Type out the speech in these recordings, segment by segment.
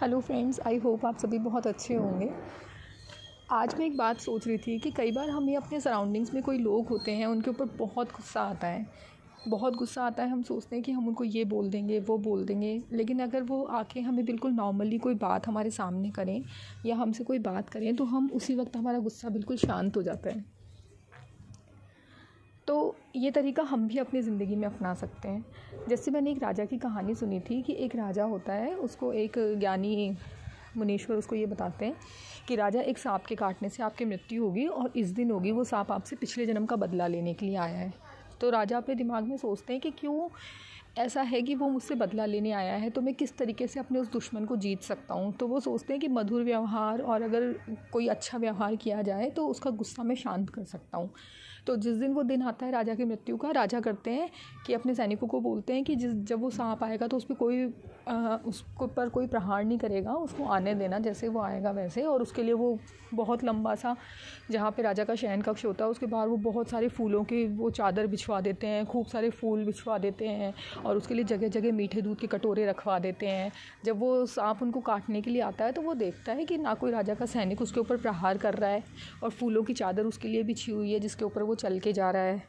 Hello friends, I hope आप सभी बहुत अच्छे होंगे। आज मैं एक बात सोच रही थी कि कई बार हमें अपने सराउंडिंग्स में कोई लोग होते हैं, उनके ऊपर बहुत गुस्सा आता है। बहुत गुस्सा आता है, हम सोचते हैं कि हम उनको ये बोल देंगे, वो बोल देंगे, लेकिन अगर वो आके हमें बिल्कुल नॉर्मली कोई बात हमारे सामने करें या हमसे कोई बात करें तो हम उसी वक्त हमारा गुस्सा बिल्कुल शांत हो जाता है। तो ये तरीका हम भी अपनी ज़िंदगी में अपना सकते हैं। जैसे मैंने एक राजा की कहानी सुनी थी कि एक राजा होता है, उसको एक ज्ञानी मुनीश्वर उसको ये बताते हैं कि राजा, एक सांप के काटने से आपकी मृत्यु होगी और इस दिन होगी, वो सांप आपसे पिछले जन्म का बदला लेने के लिए आया है। तो राजा अपने दिमाग में सोचते हैं कि क्यों ऐसा है कि वो मुझसे बदला लेने आया है, तो मैं किस तरीके से अपने उस दुश्मन को जीत सकता हूँ। तो वो सोचते हैं कि मधुर व्यवहार और अगर कोई अच्छा व्यवहार किया जाए तो उसका गुस्सा मैं शांत कर सकता हूँ। तो जिस दिन वो दिन आता है राजा की मृत्यु का, राजा करते हैं कि अपने सैनिकों को बोलते हैं कि जब वो सांप आएगा तो उसके ऊपर कोई प्रहार नहीं करेगा, उसको आने देना जैसे वो आएगा वैसे। और उसके लिए वो बहुत लंबा सा, जहाँ पे राजा का शयन कक्ष होता है उसके बाहर वो बहुत सारे फूलों की वो चादर बिछवा देते हैं, खूब सारे फूल बिछवा देते हैं और उसके लिए जगह जगह मीठे दूध के कटोरे रखवा देते हैं। जब वो सांप उनको काटने के लिए आता है तो वो देखता है कि ना कोई राजा का सैनिक उसके ऊपर प्रहार कर रहा है और फूलों की चादर उसके लिए बिछी हुई है जिसके ऊपर वो चल के जा रहा है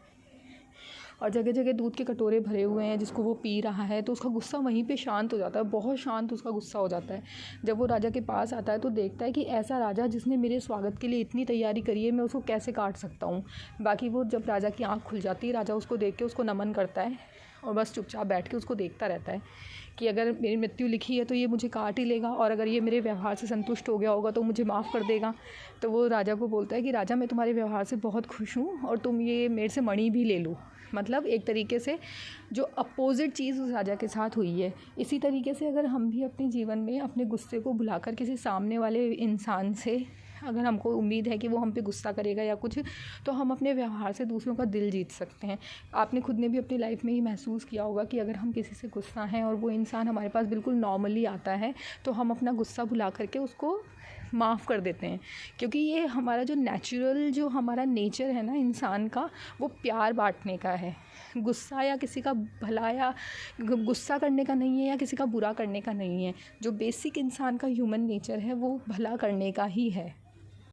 और जगह जगह दूध के कटोरे भरे हुए हैं जिसको वो पी रहा है। तो उसका गुस्सा वहीं पे शांत हो जाता है, बहुत शांत उसका गुस्सा हो जाता है। जब वो राजा के पास आता है तो देखता है कि ऐसा राजा जिसने मेरे स्वागत के लिए इतनी तैयारी करी है, मैं उसको कैसे काट सकता हूँ। बाकी वो जब राजा की आँख खुल जाती है, राजा उसको देख के उसको नमन करता है और बस चुपचाप बैठ के उसको देखता रहता है कि अगर मेरी मृत्यु लिखी है तो ये मुझे काट ही लेगा और अगर ये मेरे व्यवहार से संतुष्ट हो गया होगा तो मुझे माफ़ कर देगा। तो वो राजा को बोलता है कि राजा, मैं तुम्हारे व्यवहार से बहुत खुश हूँ और तुम ये मेरे से मणि भी ले लो। मतलब एक तरीके से जो अपोज़िट चीज़ उस राजा के साथ हुई है। इसी तरीके से अगर हम भी अपने जीवन में अपने गुस्से को भुलाकर किसी सामने वाले इंसान से, अगर हमको उम्मीद है कि वो हम पे गुस्सा करेगा या कुछ, तो हम अपने व्यवहार से दूसरों का दिल जीत सकते हैं। आपने खुद ने भी अपनी लाइफ में ही महसूस किया होगा कि अगर हम किसी से गुस्सा हैं और वो इंसान हमारे पास बिल्कुल नॉर्मली आता है तो हम अपना गुस्सा भुला करके उसको माफ़ कर देते हैं, क्योंकि ये हमारा जो नेचुरल, जो हमारा नेचर है ना इंसान का, वो प्यार बांटने का है। गुस्सा या किसी का भला या गुस्सा करने का नहीं है या किसी का बुरा करने का नहीं है। जो बेसिक इंसान का ह्यूमन नेचर है वो भला करने का ही है।